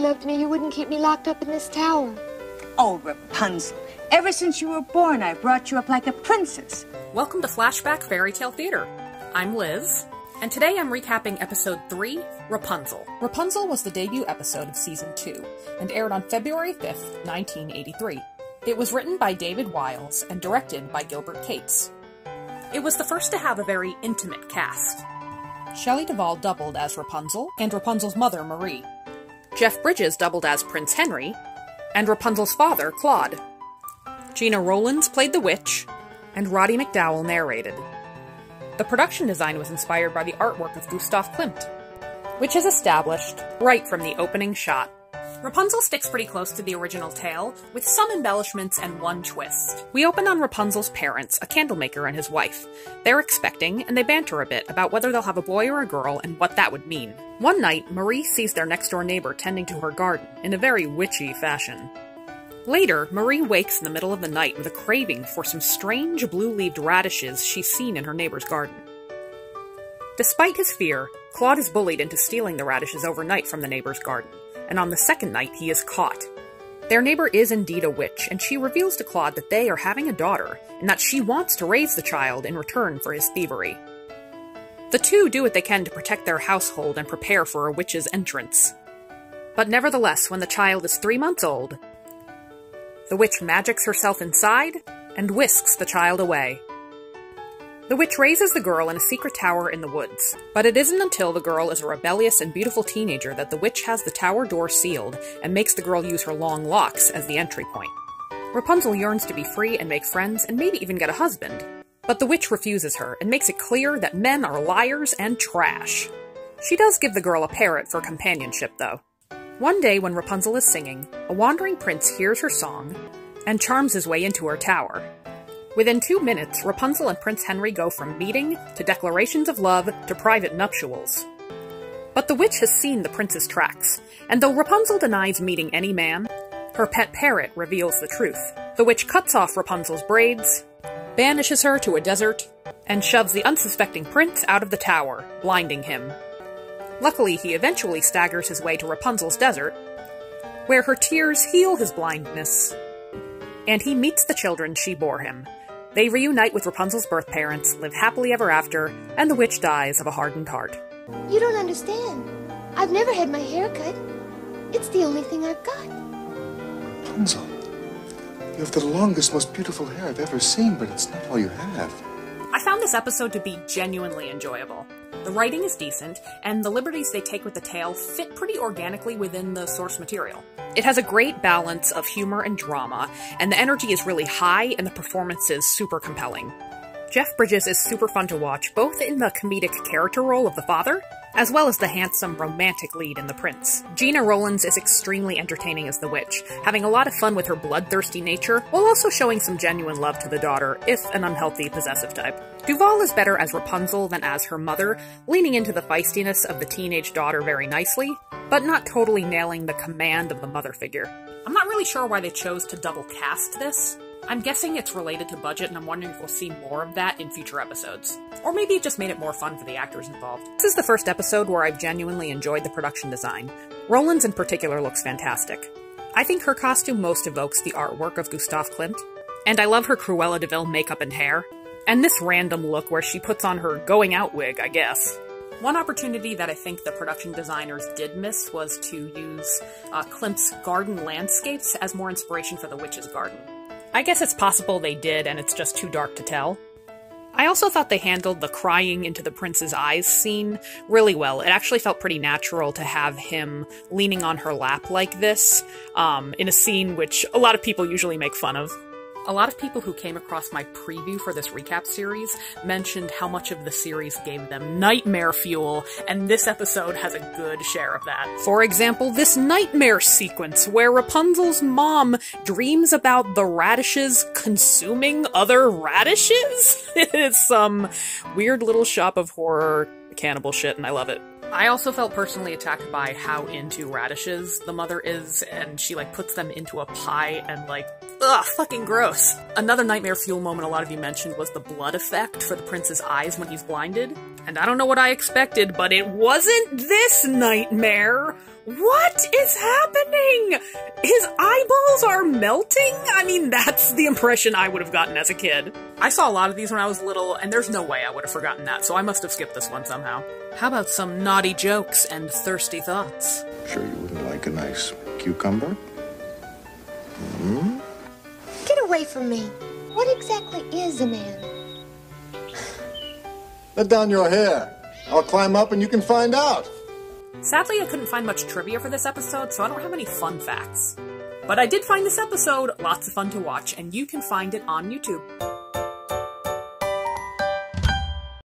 loved me, you wouldn't keep me locked up in this tower. Oh, Rapunzel, ever since you were born, I brought you up like a princess. Welcome to Flashback Faerie Tale Theatre. I'm Liz, and today I'm recapping Episode 3, Rapunzel. Rapunzel was the debut episode of Season 2, and aired on February 5th, 1983. It was written by David Wiles and directed by Gilbert Cates. It was the first to have a very intimate cast. Shelley Duvall doubled as Rapunzel, and Rapunzel's mother, Marie. Jeff Bridges doubled as Prince Henry, and Rapunzel's father, Claude. Gina Rowlands played the witch, and Roddy McDowall narrated. The production design was inspired by the artwork of Gustav Klimt, which is established right from the opening shot. Rapunzel sticks pretty close to the original tale, with some embellishments and one twist. We open on Rapunzel's parents, a candlemaker and his wife. They're expecting, and they banter a bit about whether they'll have a boy or a girl and what that would mean. One night, Marie sees their next-door neighbor tending to her garden, in a very witchy fashion. Later, Marie wakes in the middle of the night with a craving for some strange blue-leaved radishes she's seen in her neighbor's garden. Despite his fear, Claude is bullied into stealing the radishes overnight from the neighbor's garden, and on the second night he is caught. Their neighbor is indeed a witch, and she reveals to Claude that they are having a daughter, and that she wants to raise the child in return for his thievery. The two do what they can to protect their household and prepare for a witch's entrance. But nevertheless, when the child is 3 months old, the witch magics herself inside and whisks the child away. The witch raises the girl in a secret tower in the woods, but it isn't until the girl is a rebellious and beautiful teenager that the witch has the tower door sealed and makes the girl use her long locks as the entry point. Rapunzel yearns to be free and make friends and maybe even get a husband, but the witch refuses her and makes it clear that men are liars and trash. She does give the girl a parrot for companionship, though. One day when Rapunzel is singing, a wandering prince hears her song and charms his way into her tower. Within 2 minutes, Rapunzel and Prince Henry go from meeting to declarations of love to private nuptials. But the witch has seen the prince's tracks, and though Rapunzel denies meeting any man, her pet parrot reveals the truth. The witch cuts off Rapunzel's braids, banishes her to a desert, and shoves the unsuspecting prince out of the tower, blinding him. Luckily, he eventually staggers his way to Rapunzel's desert, where her tears heal his blindness, and he meets the children she bore him. They reunite with Rapunzel's birth parents, live happily ever after, and the witch dies of a hardened heart. You don't understand. I've never had my hair cut. It's the only thing I've got. Rapunzel, you have the longest, most beautiful hair I've ever seen, but it's not all you have. I found this episode to be genuinely enjoyable. The writing is decent, and the liberties they take with the tale fit pretty organically within the source material. It has a great balance of humor and drama, and the energy is really high, and the performance is super compelling. Jeff Bridges is super fun to watch, both in the comedic character role of the father, as well as the handsome romantic lead in the prince. Gina Rowlands is extremely entertaining as the witch, having a lot of fun with her bloodthirsty nature, while also showing some genuine love to the daughter, if an unhealthy possessive type. Duvall is better as Rapunzel than as her mother, leaning into the feistiness of the teenage daughter very nicely, but not totally nailing the command of the mother figure. I'm not really sure why they chose to double cast this. I'm guessing it's related to budget, and I'm wondering if we'll see more of that in future episodes. Or maybe it just made it more fun for the actors involved. This is the first episode where I've genuinely enjoyed the production design. Rowlands in particular looks fantastic. I think her costume most evokes the artwork of Gustav Klimt, and I love her Cruella de Vil makeup and hair, and this random look where she puts on her going out wig, I guess. One opportunity that I think the production designers did miss was to use Klimt's garden landscapes as more inspiration for the witch's garden. I guess it's possible they did, and it's just too dark to tell. I also thought they handled the crying into the prince's eyes scene really well. It actually felt pretty natural to have him leaning on her lap like this, in a scene which a lot of people usually make fun of. A lot of people who came across my preview for this recap series mentioned how much of the series gave them nightmare fuel, and this episode has a good share of that. For example, this nightmare sequence where Rapunzel's mom dreams about the radishes consuming other radishes? It's some weird little shop of horror cannibal shit, and I love it. I also felt personally attacked by how into radishes the mother is, and she puts them into a pie and ugh, fucking gross. Another nightmare fuel moment a lot of you mentioned was the blood effect for the prince's eyes when he's blinded. And I don't know what I expected, but it wasn't this nightmare! What is happening? His eyeballs are melting? I mean, that's the impression I would have gotten as a kid. I saw a lot of these when I was little, and there's no way I would have forgotten that, so I must have skipped this one somehow. How about some naughty jokes and thirsty thoughts? Sure you wouldn't like a nice cucumber? Hmm? Get away from me. What exactly is a man? Let down your hair. I'll climb up and you can find out. Sadly, I couldn't find much trivia for this episode, so I don't have any fun facts. But I did find this episode lots of fun to watch, and you can find it on YouTube.